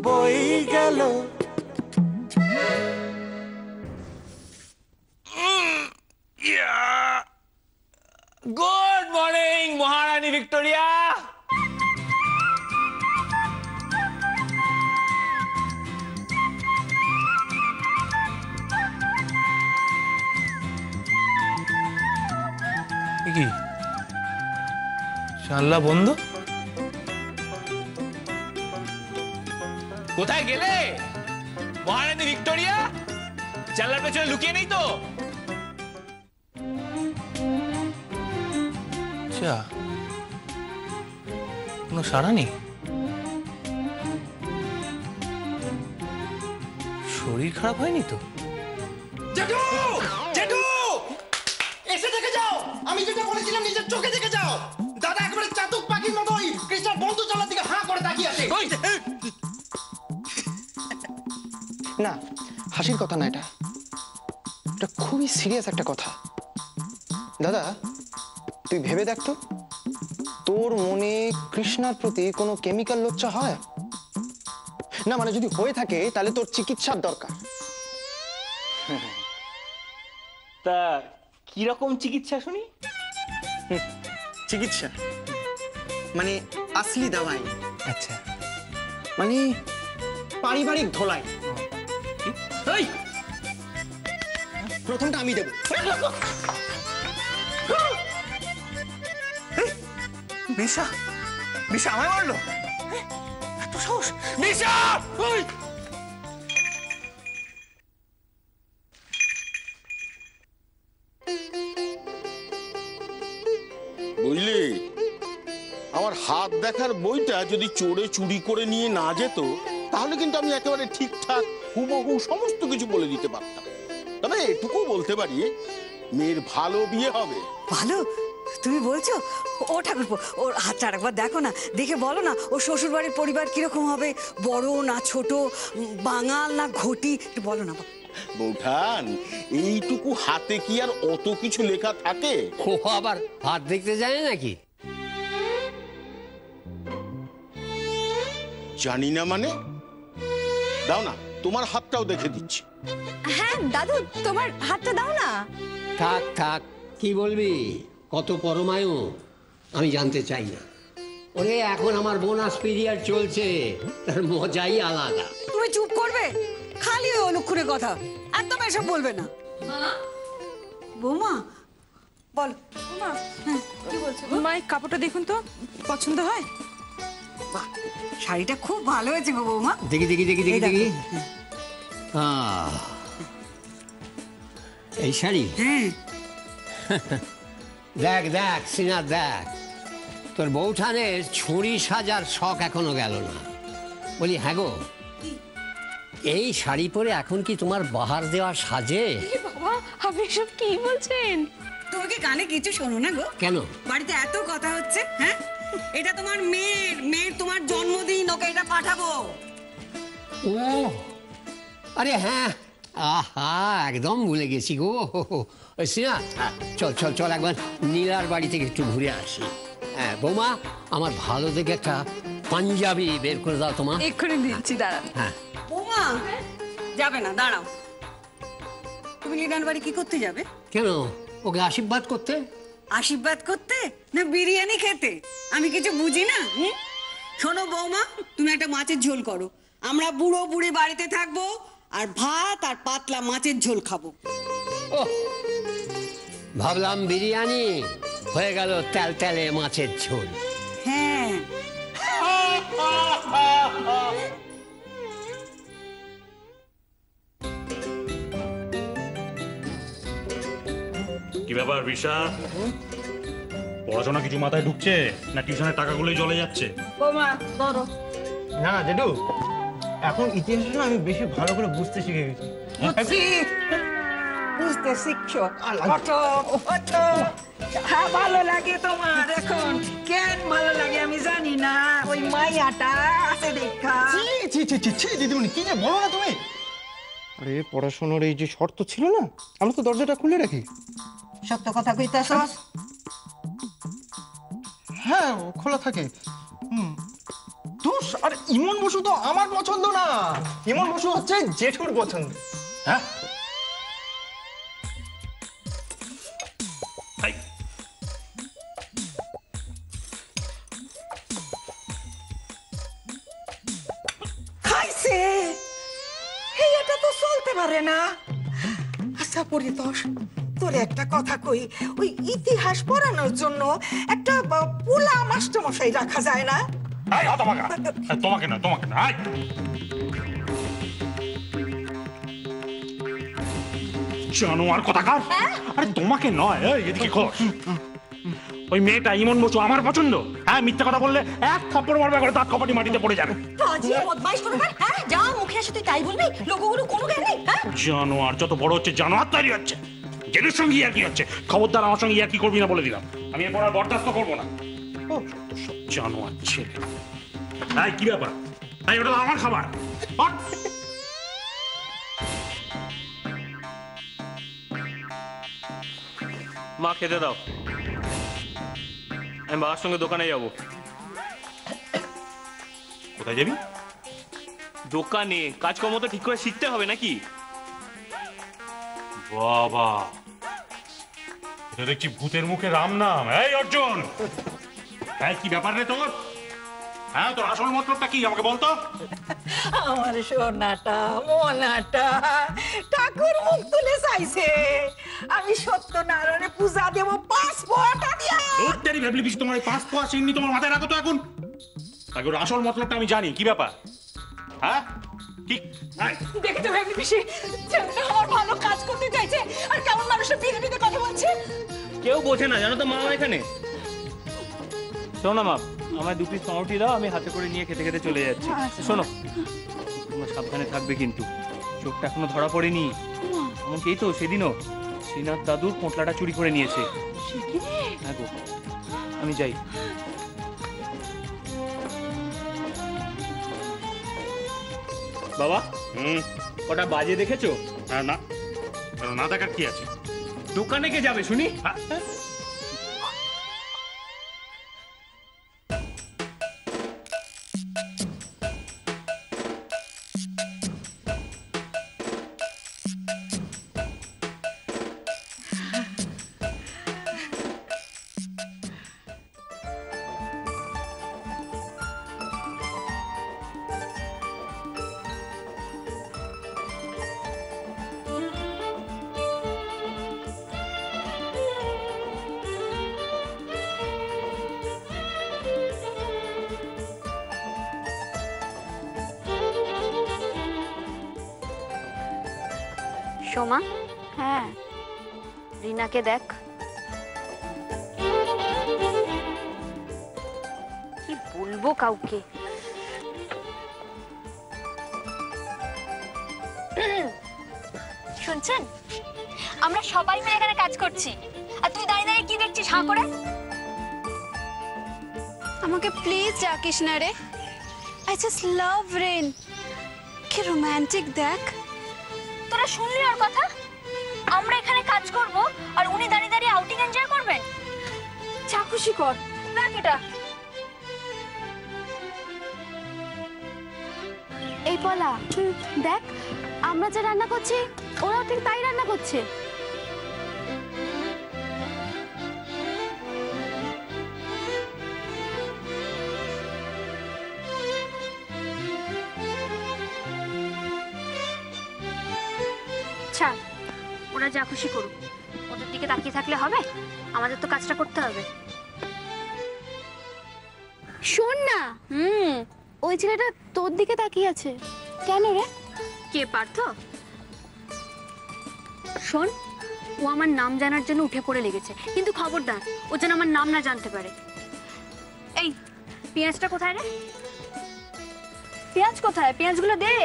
বই গেল। Good morning মহারানী Victoria. কি জানলা বন্ধ? কোথায় গেলে মহারানী ভিক্টোরিয়া? জানলার পেছনে লুকিয়ে নেই তো? আচ্ছা, কোনো সাড়া নেই। শরীর খারাপ হয়নি তো? জেঠু, জেঠু, এসে দেখে যাও। আমি যেটা বলেছিলাম নিজের চোখে দেখে যাও। দাদা একেবারে চাতক পাখির মতো ওই কৃষ্ণার বন্ধু চালার দিকে হাঁ করে তাকিয়ে আছে। না, হাসির কথা না, এটা খুবই সিরিয়াস একটা কথা। দাদা, তুই ভেবে দেখ তো, তোর মনে কৃষ্ণার প্রতি কোনো কেমিক্যাল লোচ্ছা হয় না? মানে যদি হয়ে থাকে তাহলে তোর চিকিৎসার দরকার। তা কিরকম চিকিৎসা শুনি? চিকিৎসা মানে আসলি দাওয়াই। আচ্ছা, মানে পারিবারিক ধোলাই। প্রথমটা আমি দেব। বিশা, বিশা আমায় মারলো? এত সাহস! বিশা! বুঝলি, আমার হাত দেখার বইটা যদি চোরে চুরি করে নিয়ে না যেত তাহলে কিন্তু আমি একেবারে ঠিকঠাক হুবহু সমস্ত কিছু বলে দিতে পারতাম। তবে এটুকু বলতে পারি, মেয়ের ভালো বিয়ে হবে। ভালো? তুমি বলছো? ও ঠাকুরপো, ওর হাতটা আরেকবার দেখো না, দেখে বলো না ওর শ্বশুর বাড়ির পরিবার কিরকম হবে, বড় না ছোট, বাঙাল না ঘটি, একটু বলো না। বৌঠান, এইটুকু হাতে কি আর অত কিছু লেখা থাকে? ও আবার হাত দেখতে যায় নাকি? জানি না মানে, দাও না তোমার হাতটাও দেখে দিচ্ছি। হ্যাঁ দাদু, তোমার হাতটা দাও না। থাক থাক, কি বলবি? কত পরমায়ু আমি জানতে চাই না। ওরে, এখন আমার বোনাস পিরিয়ড চলছে, তার মজাই আলাদা। তুমি চুপ করবে? খালি ওই অনুক্ষণের কথা, একদম এসব বলবে না। বৌমা বলো। মা কি বলছো? মা এই কাপড়টা দেখুন তো, পছন্দ হয়? বাহ, শাড়িটা খুব ভালো হয়েছে গো বৌমা। দেখি দেখি দেখি দেখি দেখি। এই শাড়ি? হ্যাঁ। দেখ দেখ সিনা, দেখ তোর বৌঠানের ছুরি সাজার শখ এখনো গেল না। বলি হ্যাঁ গো, এই শাড়ি পরে এখন কি তোমার বাহার দেওয়া সাজে? বাবা, আপনি সব কি বলছেন? তুমি কি কানে কিছু শোনো না গো? কেন? বাড়িতে এত কথা হচ্ছে। হ্যাঁ, এটা তোমার মেয়ের তোমার জন্মদিন, ওকে এটা পাঠাবো। ও আরে হ্যাঁ, আহা একদম ভুলে গেছি গো। সিনা, চল চল চল, একবার নীলার বাড়ি থেকে একটু ঘুরে আসি। হ্যাঁ বৌমা, আমার ভালো দেখে একটা পাঞ্জাবি বের করে দাও তোমার। এক্ষুনি দিচ্ছি, দাঁড়ান। হ্যাঁ। বৌমা যাবে না, দাঁড়াও। তুমি লীনার বাড়ি কি করতে যাবে? কেন, ওকে আশীর্বাদ করতে? আশীর্বাদ করতে না বিরিয়ানি খেতে? আমি কিছু বুঝি না। শোনো বৌমা, তুমি একটা মাছের ঝোল করো, আমরা বুড়ো বুড়ি বাড়িতে থাকবো, আর ভাত আর পাতলা মাছের ঝোল খাবো। ও, ভাবলাম বিরিয়ানি, হয়ে গেল তেল তেলে মাছের ঝোল। হ্যাঁ। কি ব্যাপার বিশা, পড়াশোনা কিছু মাথায় ঢুকছে না টিউশনের টাকাগুলোই চলে যাচ্ছে? না না জেঠু, এখন ইতিহাসটা আমি বেশি ভালো করে বুঝতে শিখে গেছি। বুঝতে শিখছো? হ্যাঁ, ভালো লাগে তোমার এখন? কেন ভালো লাগে আমি জানি না, ওই মাইয়াটা আছে দেখা। দিদিমণি কি যে বলো না তুমি। আরে পড়াশোনার এই যে শর্ত ছিল না, আমরা তো দরজাটা খুলে রাখি। সত্য কথা কইতাছস? হ্যাঁ, খোলা থাকে। দোষ, আর ইমন বসু তো আমার পছন্দ না, ইমন বসু হচ্ছে জেঠুর পছন্দ। হ্যাঁ এই, খাইছে, এটা তো চলতে পারে না। আচ্ছা পরিতোষ, তোর একটা কথা কই, ওই ইতিহাস পড়ানোর জন্য একটা পোলা মাস্টারমশাই রাখা যায় না? এই, তোমাকে তোমাকে না, তোমাকে না। এই, জানোয়ার কথাকার। আরে তোমাকে নয়, এই, এদিকে খোঁজ। ওই মেয়েটা ইমন বসু আমার পছন্দ। হ্যাঁ, মিথ্যা কথা বললে এক থাপ্পড় মারবে, করে দাঁত কপাটি মাটিতে পড়ে যাবে। যা মুখে আসে তুই তাই বলবি, লোকগুলো কোনো জ্ঞান নেই। জানোয়ার যত বড় হচ্ছে জানোয়ার তৈরি হচ্ছে। জেনের সঙ্গে ইয়ার কি হচ্ছে, খবরদার আমার সঙ্গে ইয়ার কি করবি না বলে দিলাম। আমি এরপর আর বরদাস্ত করবো না। ও, সব জানোয়ার ছেলে। এই, কি ব্যাপার? এই, ওটা তো আমার খাবার। হট! মা খেতে দাও, আমি বাবার সঙ্গে দোকানে যাব। কোথায় যাবি? দোকানে কাজকর্ম তো ঠিক করে শিখতে হবে নাকি? বাবা, এটা দেখছি ভূতের মুখে রাম নাম। এই অর্জুন, এই কি ব্যাপার রে তোর? হ্যাঁ, তোর আসল মতলবটা কি আমাকে বলতো? আমার সোনাটা মোনাটা ঠাকুর মুখ তুলে চাইছে, আমি সত্যনারায়ণে পূজা দেব 5 পোয়াটা দিয়া। তোর ভেবলি পিছু তোমার 5 পোয়া চিংড়ি তোমার মাথায় রাখো তো এখন। ঠাকুর আসল মতলবটা আমি জানি। কি ব্যাপার? হ্যাঁ, কি? দেখে তো ভেবলি পিসি, ছেলেটা আমার ভালো কাজ করতে চাইছে, আর কেমন মানুষের বিধে বিধে কথা বলছে। কেউ বোঝে না জানো তো মা এখানে। শোনো না মা, আমার 2 পিস পাউরুটি দাও, আমি হাতে করে নিয়ে খেতে খেতে চলে যাচ্ছি। শোনো, তোমার সাবধানে থাকবে কিন্তু, চোখটা এখনো ধরা পড়েনি। এমনকি এই তো সেদিনও শ্রীনাথ দাদুর পোঁটলাটা চুরি করে নিয়েছে। হ্যাঁ গো, আমি যাই। বাবা, কটা বাজে দেখেছো? না, না দেখার কি আছে? দোকানে কে যাবে শুনি? সোমা, হ্যাঁ, রিনাকে দেখ। কি বলবো কাউকে? শুনছেন, আমরা সবাই মিলে এখানে কাজ করছি, আর তুই দাঁড়িয়ে দাঁড়িয়ে কি দেখছিস হাঁ করে? আমাকে প্লিজ ডাকিস না রে। I just love rain. কি রোমান্টিক দেখ। তোরা শুনলি ওর কথা? আমরা এখানে কাজ করব আর উনি দাঁড়িয়ে দাঁড়িয়ে আউটিং এনজয় করবেন। যা খুশি কর। দেখ এটা। এই পলা, দেখ আমরা যা রান্না করছি ওরাও ঠিক তাই রান্না করছে। আচ্ছা, ওরা যা খুশি করুক, ওদের দিকে তাকিয়ে থাকলে হবে? আমাদের তো কাজটা করতে হবে। শোন না, ওই ছেলেটা তোর দিকে তাকিয়ে আছে কেন রে? কে পার্থ? শোন, ও আমার নাম জানার জন্য উঠে পড়ে লেগেছে, কিন্তু খবরদার ও যেন আমার নাম না জানতে পারে। এই পেঁয়াজটা কোথায় রে? পেঁয়াজ কোথায়? পেঁয়াজগুলো দে।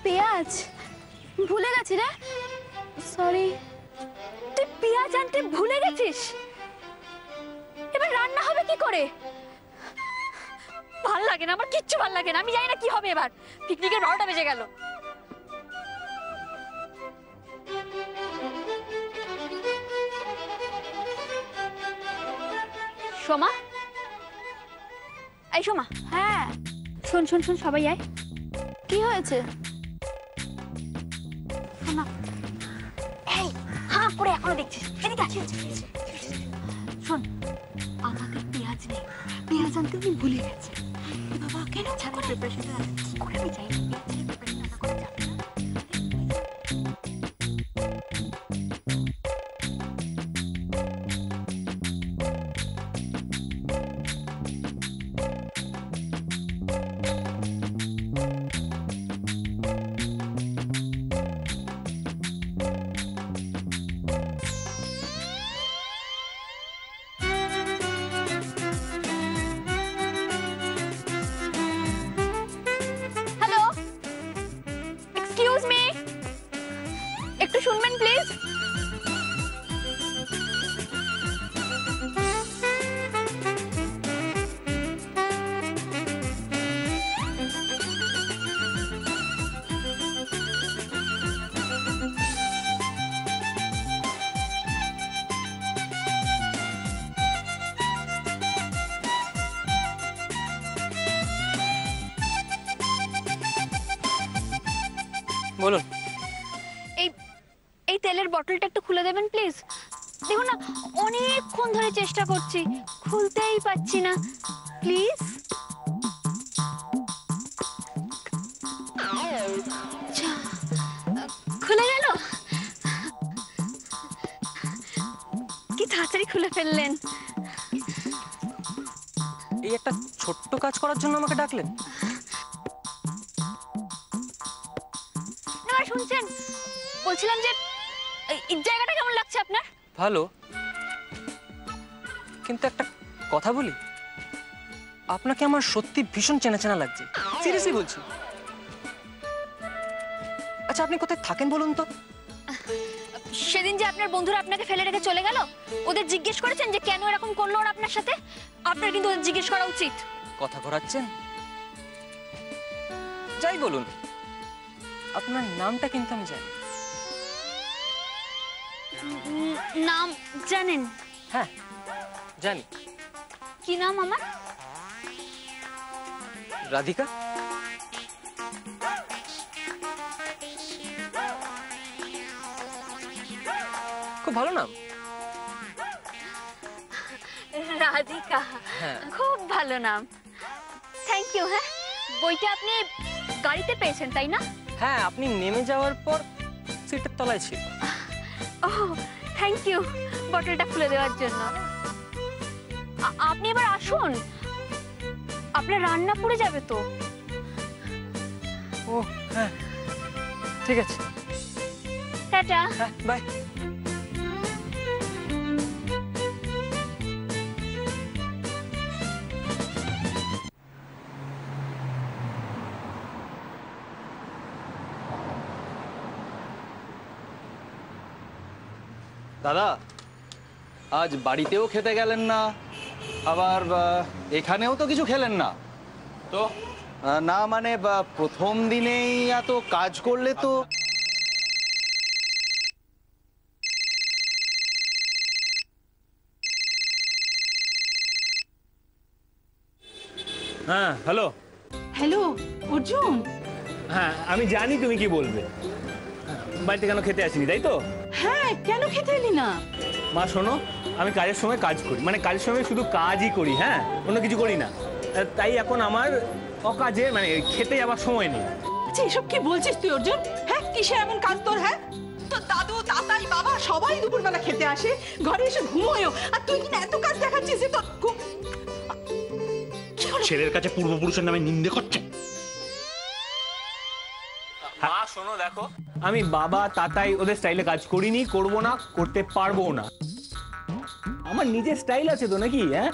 পেঁয়াজ ভুলে গেছি রে, সরি। তুই পেঁয়াজ আনতে ভুলে গেছিস? এবার রান্না হবে কি করে? ভাল লাগে না আমার, কিচ্ছু ভাল লাগে না। আমি জানি না কি হবে এবার। পিকনিকের 12টা বেজে গেল। সোমা, এই সোমা, হ্যাঁ শোন শোন শোন, সবাই আয়। কি হয়েছে? শোন না। এই হাঁ করে এখনো দেখছিস? এদিকে আছে। শোন, আমাদের পেঁয়াজ নেই, পেঁয়াজ আনতে আমি ভুলে গেছি। বাবা কেন ছাড়া প্রিপারেশন কি করে আমি যাই? পেঁয়াজের প্রিপারেশন না করে যাবে না। একটু শুনবেন প্লিজ। বলুন। এই তেলের বটলটা একটু খুলে দেবেন প্লিজ। দেখুন না, অনেকক্ষণ ধরে চেষ্টা করছি, খুলতেই পাচ্ছি না, প্লিজ। খুলে গেল? কি তাড়াতাড়ি খুলে ফেললেন। এই একটা ছোট্ট কাজ করার জন্য আমাকে ডাকলেন? না শুনছেন, বলছিলাম যে এই জায়গাটা কেমন লাগছে আপনার? ভালো, কিন্তু একটা কথা বলি, আপনাকে আমার সত্যি ভীষণ চেনা চেনা লাগছে, সিরিয়াসলি বলছি। আচ্ছা আপনি কোথায় থাকেন বলুন তো? সেদিন যে আপনার বন্ধুরা আপনাকে ফেলে রেখে চলে গেল, ওদের জিজ্ঞেস করেছেন যে কেন এরকম করলো ওরা আপনার সাথে? আপনার কিন্তু ওদের জিজ্ঞেস করা উচিত। কথা ঘোরাচ্ছেন? যাই বলুন, আপনার নামটা কিন্তু আমি জানি। নাম জানেন? হ্যাঁ জানি। কি নাম আমার? রাধিকা। খুব ভালো নাম। রাধিকা, খুব ভালো নাম, থ্যাংক ইউ। হ্যাঁ, বইটা আপনি গাড়িতে পেয়েছেন তাই না? হ্যাঁ, আপনি নেমে যাওয়ার পর সিটের তলায় ছিল। ওহ থ্যাংক ইউ বটলটা খুলে দেওয়ার জন্য। আপনি এবার আসুন, আপনার রান্না পুড়ে যাবে তো। ও হ্যাঁ ঠিক আছে, টাটা। হ্যাঁ বাই। দাদা, আজ বাড়িতেও খেতে গেলেন না, আবার এখানেও তো কিছু খেলেন না তো? না মানে প্রথম দিনেই এত কাজ করলে তো। হ্যাঁ হ্যালো। হ্যালো অর্জুন। হ্যাঁ আমি জানি তুমি কি বলবে, বাড়িতে কেন খেতে আসিনি তাই তো? হ্যাঁ, কেন খেতে এলি না? মা শোনো, আমি কাজের সময় কাজ করি, মানে কাজের সময় শুধু কাজই করি, হ্যাঁ অন্য কিছু করি না। তাই এখন আমার অকাজে মানে খেতে যাওয়ার সময় নেই। আচ্ছা এসব কি বলছিস তুই অর্জুন? হ্যাঁ কিসে এমন কাজ তোর? হ্যাঁ তোর দাদু তাতাই বাবা সবাই দুপুরবেলা খেতে আসে, ঘরে এসে ঘুমোয়ও, আর তুই কিনা এত কাজ দেখাচ্ছিস যে তোর ছেলের কাছে পূর্বপুরুষের নামে নিন্দে করছে। মা শোনো, দেখো আমি বাবা তাতাই ওদের স্টাইলে কাজ করিনি, করবো না, করতে পারবো না। আমার নিজের স্টাইল আছে তো নাকি? হ্যাঁ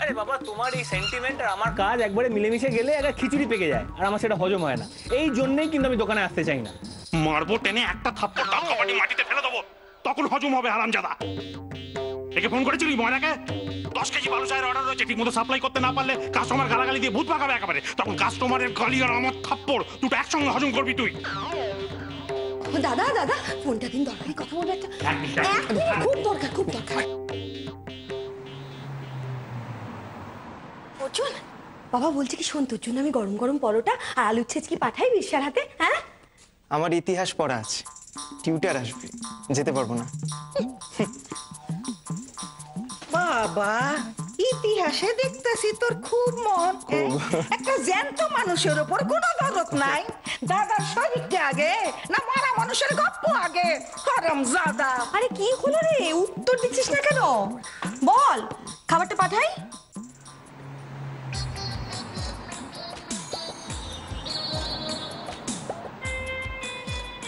আরে বাবা, তোমার এই সেন্টিমেন্ট আর আমার কাজ একবারে মিলেমিশে গেলে একটা খিচুড়ি পেকে যায়, আর আমার সেটা হজম হয় না। এই জন্যই কিন্তু আমি দোকানে আসতে চাই না। মারবো টেনে একটা থাপ্পড় দাঁত কপাটি মাটিতে ফেলে দেবো, তখন হজম হবে হারামজাদা। একে ফোন করেছিলি ময়নাকে? 10 কেজি বালু চায়ের অর্ডার রয়েছে, ঠিক মতো সাপ্লাই করতে না পারলে কাস্টমার গালাগালি দিয়ে ভূত পাকাবে একেবারে। তখন কাস্টমারের গালি আর আমার থাপ্পড় দুটো একসঙ্গে হজম করবি তুই। দাদা দাদা ফোনটা দিন, দরকারি কথা বলবে একটা। খুব দরকার, খুব দরকার। অর্জুন বাবা বলছে কি, শোন, তোর জন্য আমি গরম গরম পরোটা আর আলুর ছেঁচকি পাঠাই বিশ্বার হাতে। হ্যাঁ, আমার ইতিহাস পড়া আছে, টিউটার আসবে, যেতে পারবো না। বাবা, ইতিহাসে দেখতেছি তোর খুব মন। একটা জ্যান্ত মানুষের উপর কোনো দরদ নাই। দাদার শরীরটা আগে না মারা মানুষের গপ্প আগে? হারামজাদা। আরে কি হলো রে, উত্তর দিচ্ছিস না কেন? বল, খাবারটা পাঠাই।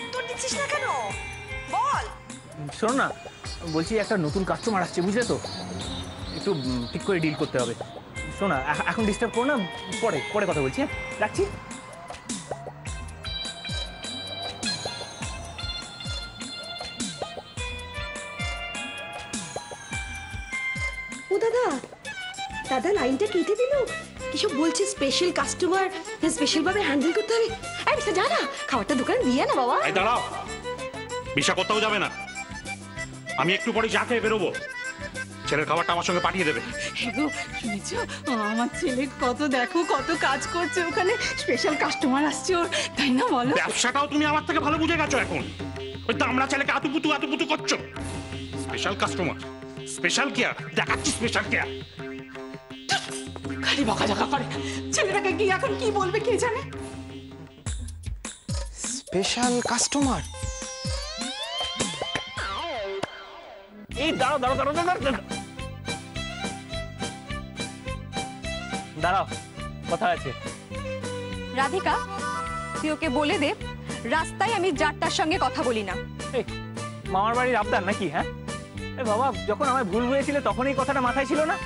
উত্তর দিচ্ছিস না কেন, বল। শোনো না, বলছি একটা নতুন কাস্টমার আসছে, বুঝলে তো, একটু ঠিক করে ডিল করতে হবে। শোনা, এখন ডিস্টার্ব করো না, পরে পরে কথা বলছি। রাখছি। ও দাদা, দাদা লাইনটা কেটে দিল। কিসব বলছে, স্পেশাল কাস্টমার, স্পেশাল ভাবে হ্যান্ডেল করতে হবে। এই বিশা, যা না, খাবারটা দোকানে দিয়ে না বাবা। এই দাঁড়াও, বিশা কোথাও যাবে না, আমি একটু পরে চা খেয়ে বেরোবো। ছেলের খাবারটা আমার সঙ্গে পাঠিয়ে দেবে। শুনেছো, আমার ছেলে কত দেখো কত কাজ করছে ওখানে, স্পেশাল কাস্টমার আসছে ওর, তাই না বলো? ব্যবসাটাও তুমি আমার থেকে ভালো বুঝে গেছো এখন। ওই দামড়া ছেলেকে আতুপুতু করছো। স্পেশাল কাস্টমার, স্পেশাল কেয়ার, দেখাচ্ছি স্পেশাল কেয়ার। খালি বকাঝকা করে। ছেলেটাকে কি এখন কি বলবে কে জানে। Special customer? এই দাঁড়াও দাঁড়াও দাঁড়াও দাঁড়াও দাঁড়াও, কথা আছে। রাধিকা, তুই ওকে বলে দে রাস্তায় আমি যারটার সঙ্গে কথা বলি না। এই মামার বাড়ির আবদার নাকি? হ্যাঁ, বাবা যখন আমায় ভুল বুঝেছিলে তখন এই কথাটা মাথায় ছিল না?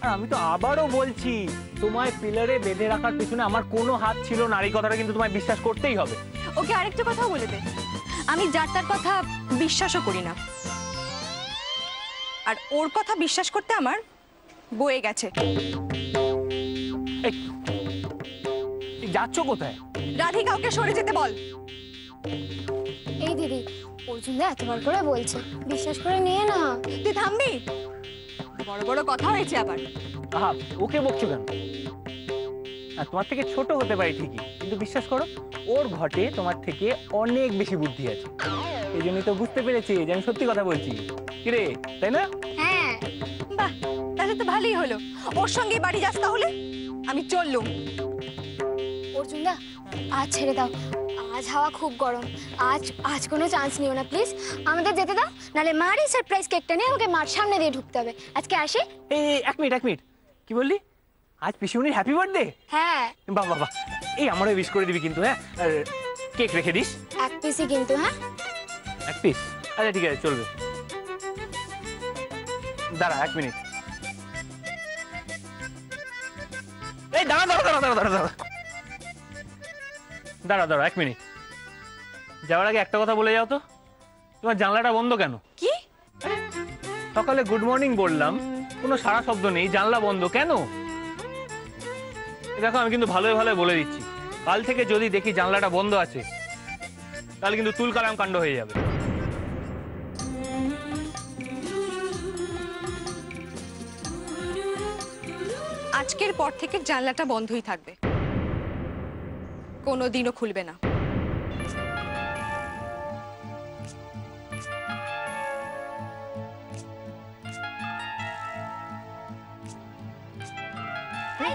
আর আমি তো আবারও বলছি, তোমায় পিলারে বেঁধে রাখার পিছনে আমার কোনো হাত ছিল না, এই কথাটা কিন্তু তোমায় বিশ্বাস করতেই হবে। ওকে আরেকটা কথা বলে দে, আমি যারটার কথা বিশ্বাসও করি না, আর ওর কথা বিশ্বাস করতে আমার বয়ে গেছে। যাচ্ছ কোথায়? রাধিকা, ওকে সরে যেতে বল। এই দিদি, অর্জুন দা এতবার করে বলছে, বিশ্বাস করে নিয়ে না। তুই থামবি? বড় বড় কথা হয়েছে আবার। আহা, ওকে বকছো কেন? তোমার থেকে ছোট হতে পারে ঠিকই, কিন্তু বিশ্বাস করো, ওর ঘটে তোমার থেকে অনেক বেশি বুদ্ধি আছে। এই জন্যই তো বুঝতে পেরেছি যে আমি সত্যি কথা বলছি। কিরে, তাই না? হ্যাঁ। বাহ, তাহলে তো ভালোই হলো। ওর সঙ্গে বাড়ি যাস তাহলে। আমি চললুম। অর্জুন দা, আজ ছেড়ে দাও, আজ হাওয়া খুব গরম। আজ কোনো চান্স নিও না প্লিজ, আমাদের যেতে দাও, নালে মার এই সারপ্রাইজ কেকটা নিয়ে ওকে মার সামনে দিয়ে ঢুকতে হবে। আজকে আসি। এই এক মিনিট, কি বললি? আজ পিসিমণির হ্যাপি বার্থডে? হ্যাঁ। বাহ বাহ বাহ, এই আমারও উইশ করে দিবি কিন্তু। হ্যাঁ, কেক রেখে দিস। এক পিসই কিন্তু। হ্যাঁ, এক পিস? আচ্ছা ঠিক আছে, চলবে। দাঁড়া এক মিনিট। এই দাঁড়া দাঁড়া দাঁড়া দাঁড়া দাঁড়া দাঁড়া দাঁড়া এক মিনিট। যাওয়ার আগে একটা কথা বলে যাও তো, তোমার জানলাটা বন্ধ কেন? কি? সকালে গুড মর্নিং বললাম, কোনো সারা শব্দ নেই, জানলা বন্ধ কেন? দেখো, আমি কিন্তু ভালোই ভালোই বলে দিচ্ছি, কাল থেকে যদি দেখি জানলাটা বন্ধ আছে, তাহলে কিন্তু তুলকালাম কাণ্ড হয়ে যাবে। আজকের পর থেকে জানলাটা বন্ধই থাকবে, কোনোদিনও খুলবে না।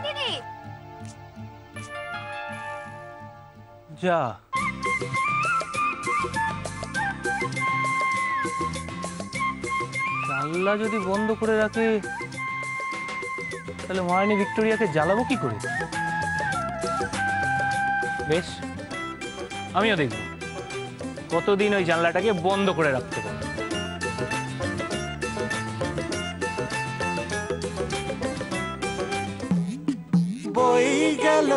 দিদি, যা, জানলা যদি বন্ধ করে রাখে, তাহলে মহারানী ভিক্টোরিয়াকে জ্বালাবো কি করে? বেশ, আমিও দেখব কতদিন ওই জানলাটাকে বন্ধ করে রাখতে পারি। বই গেল